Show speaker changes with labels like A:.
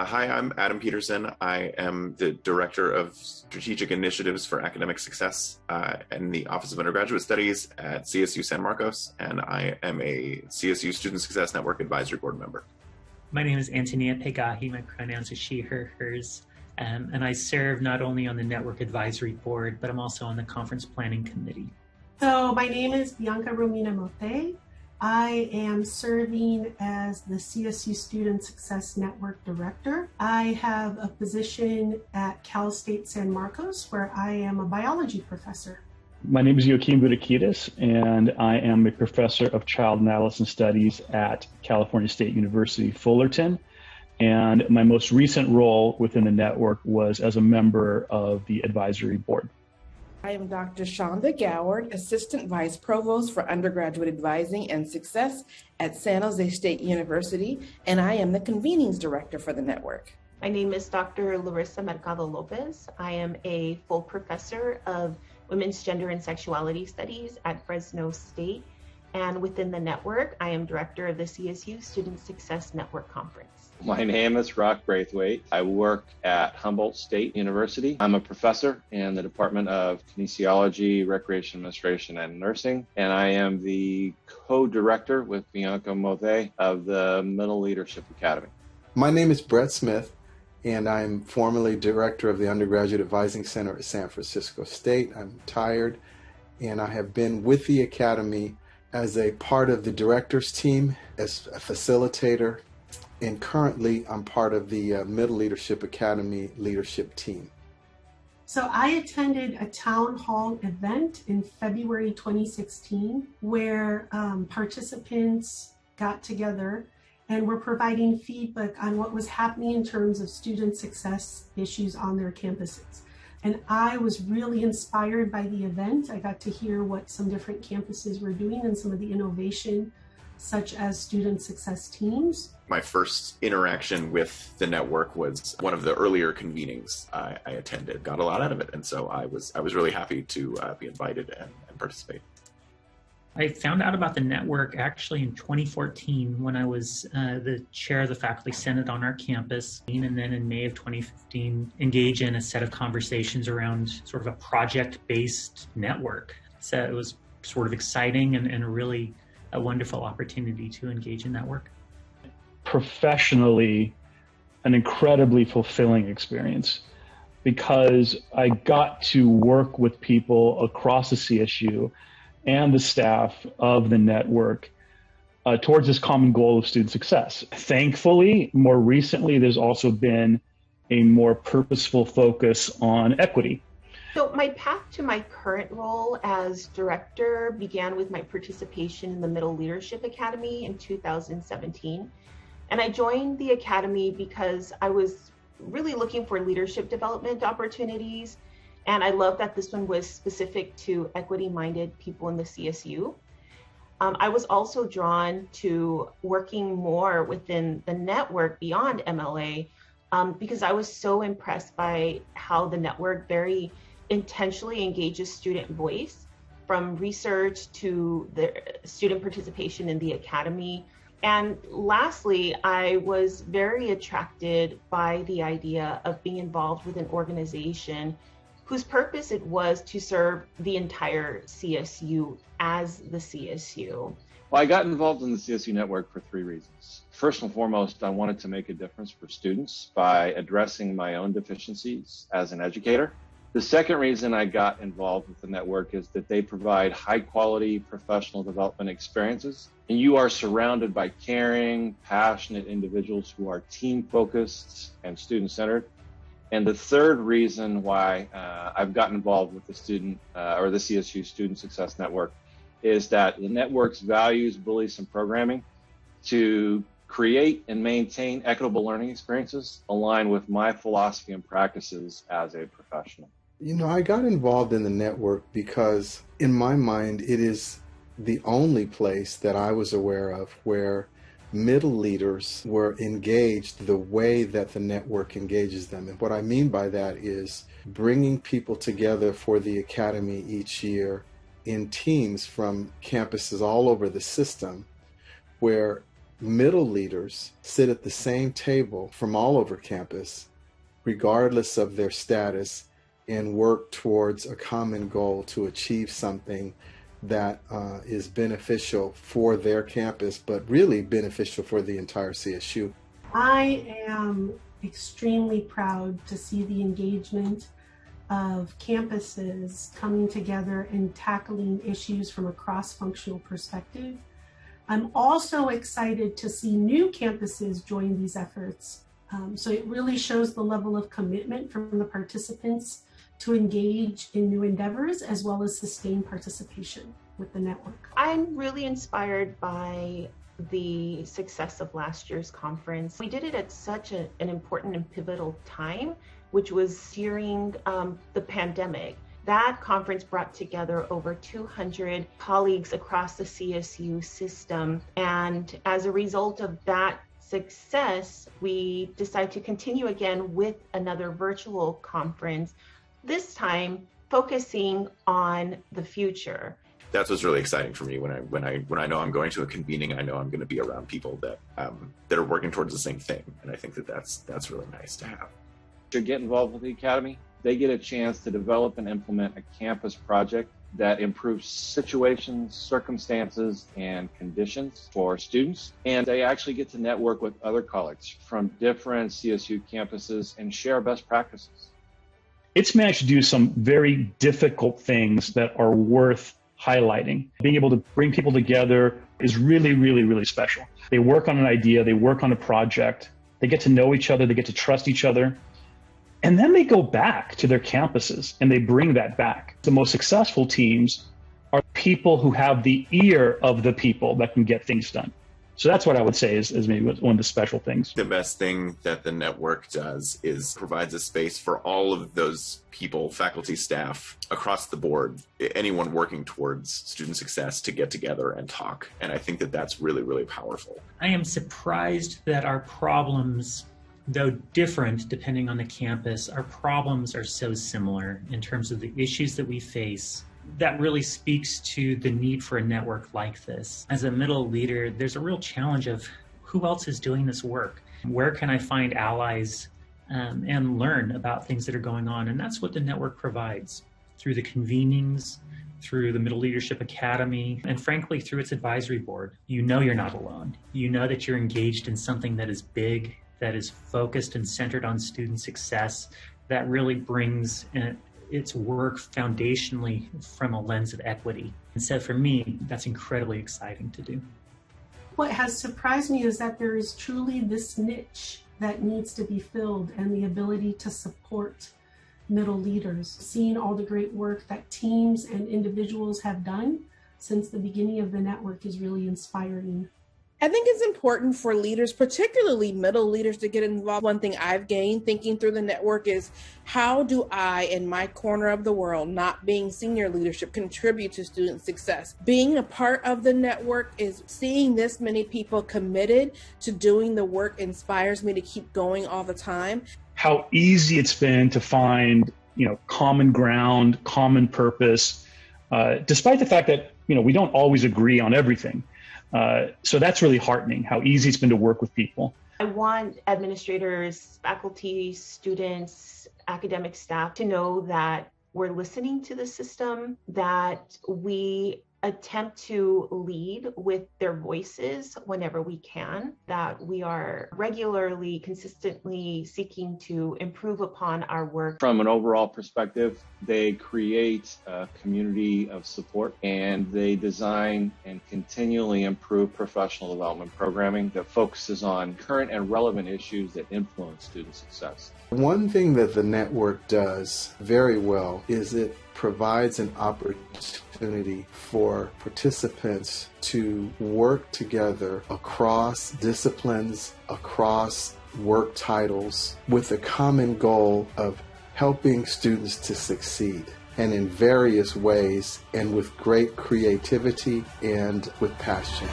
A: Hi, I'm Adam Peterson. I am the Director of Strategic Initiatives for Academic Success in the Office of Undergraduate Studies at CSU San Marcos, and I am a CSU Student Success Network Advisory Board member.
B: My name is Antonia Pegahi. My pronouns are she, her, hers, and I serve not only on the Network Advisory Board, but I'm also on the Conference Planning Committee.
C: So my name is Bianca Romina Mote. I am serving as the CSU Student Success Network Director. I have a position at Cal State San Marcos where I am a biology professor.
D: My name is Joaquin Budakidis, and I am a professor of child and adolescent studies at California State University, Fullerton. And my most recent role within the network was as a member of the advisory board.
E: I am Dr. Shonda Goward, Assistant Vice Provost for Undergraduate Advising and Success at San Jose State University, and I am the Convenings Director for the network.
F: My name is Dr. Larissa Mercado Lopez. I am a full professor of Women's Gender and Sexuality Studies at Fresno State, and within the network, I am Director of the CSU Student Success Network Conference.
G: My name is Rock Braithwaite. I work at Humboldt State University. I'm a professor in the Department of Kinesiology, Recreation Administration, and Nursing, and I am the co-director with Bianca Mote of the Middle Leadership Academy.
H: My name is Brett Smith, and I'm formerly director of the Undergraduate Advising Center at San Francisco State. I'm retired, and I have been with the Academy as a part of the director's team, as a facilitator, and currently I'm part of the Middle Leadership Academy leadership team.
C: So I attended a town hall event in February 2016 where participants got together and were providing feedback on what was happening in terms of student success issues on their campuses. And I was really inspired by the event. I got to hear what some different campuses were doing and some of the innovation, such as student success teams.
A: My first interaction with the network was one of the earlier convenings I attended. Got a lot out of it, and so I was really happy to be invited and participate.
B: I found out about the network actually in 2014 when I was the chair of the Faculty Senate on our campus, and then in May of 2015 engage in a set of conversations around sort of a project-based network. So it was sort of exciting and really a wonderful opportunity to engage in that work.
D: Professionally, an incredibly fulfilling experience because I got to work with people across the CSU and the staff of the network towards this common goal of student success. Thankfully, more recently, there's also been a more purposeful focus on equity.
F: So my path to my current role as director began with my participation in the Middle Leadership Academy in 2017. And I joined the Academy because I was really looking for leadership development opportunities. And I love that this one was specific to equity-minded people in the CSU. I was also drawn to working more within the network beyond MLA because I was so impressed by how the network very intentionally engages student voice, from research to the student participation in the Academy. And lastly, I was very attracted by the idea of being involved with an organization whose purpose it was to serve the entire CSU as the CSU.
G: Well, I got involved in the CSU network for three reasons. First and foremost, I wanted to make a difference for students by addressing my own deficiencies as an educator. The second reason I got involved with the network is that they provide high quality professional development experiences, and you are surrounded by caring, passionate individuals who are team focused and student centered. And the third reason why I've gotten involved with the CSU Student Success Network is that the network's values, beliefs, and programming to create and maintain equitable learning experiences align with my philosophy and practices as a professional.
H: You know, I got involved in the network because in my mind, it is the only place that I was aware of where middle leaders were engaged the way that the network engages them. And what I mean by that is bringing people together for the Academy each year in teams from campuses all over the system, where middle leaders sit at the same table from all over campus, regardless of their status, and work towards a common goal to achieve something that is beneficial for their campus, but really beneficial for the entire CSU.
C: I am extremely proud to see the engagement of campuses coming together and tackling issues from a cross-functional perspective. I'm also excited to see new campuses join these efforts. So it really shows the level of commitment from the participants to engage in new endeavors as well as sustain participation with the network.
F: I'm really inspired by the success of last year's conference. We did it at such an important and pivotal time, which was during the pandemic. That conference brought together over 200 colleagues across the CSU system. And as a result of that success, we decided to continue again with another virtual conference, this time focusing on the future.
A: That's what's really exciting for me when I know I'm going to a convening. I know I'm going to be around people that are working towards the same thing, and I think that's really nice to have.
G: To get involved with the Academy, they get a chance to develop and implement a campus project that improves situations, circumstances, and conditions for students. And they actually get to network with other colleagues from different CSU campuses and share best practices.
D: It's managed to do some very difficult things that are worth highlighting. Being able to bring people together is really, really, really special. They work on an idea, they work on a project, they get to know each other, they get to trust each other. And then they go back to their campuses and they bring that back. The most successful teams are people who have the ear of the people that can get things done. So that's what I would say is maybe one of the special things.
A: The best thing that the network does is provides a space for all of those people, faculty, staff, across the board, anyone working towards student success to get together and talk. And I think that that's really, really powerful.
B: I am surprised that our problems, though different depending on the campus, our problems are so similar in terms of the issues that we face. That really speaks to the need for a network like this. As a middle leader, there's a real challenge of who else is doing this work? Where can I find allies and learn about things that are going on? And that's what the network provides through the convenings, through the Middle Leadership Academy, and frankly, through its advisory board. You know you're not alone. You know that you're engaged in something that is big, that is focused and centered on student success, that really brings its work foundationally from a lens of equity. And so for me, that's incredibly exciting to do.
C: What has surprised me is that there is truly this niche that needs to be filled, and the ability to support middle leaders. Seeing all the great work that teams and individuals have done since the beginning of the network is really inspiring.
E: I think it's important for leaders, particularly middle leaders, to get involved. One thing I've gained thinking through the network is how do I, in my corner of the world, not being senior leadership, contribute to student success? Being a part of the network is seeing this many people committed to doing the work inspires me to keep going all the time.
D: How easy it's been to find, common ground, common purpose, despite the fact that, we don't always agree on everything. So that's really heartening, how easy it's been to work with people.
F: I want administrators, faculty, students, academic staff to know that we're listening to the system, that we attempt to lead with their voices whenever we can, that we are regularly, consistently seeking to improve upon our work.
G: From an overall perspective, they create a community of support, and they design and continually improve professional development programming that focuses on current and relevant issues that influence student success.
H: One thing that the network does very well is it provides an opportunity for participants to work together across disciplines, across work titles, with a common goal of helping students to succeed, and in various ways, and with great creativity and with passion.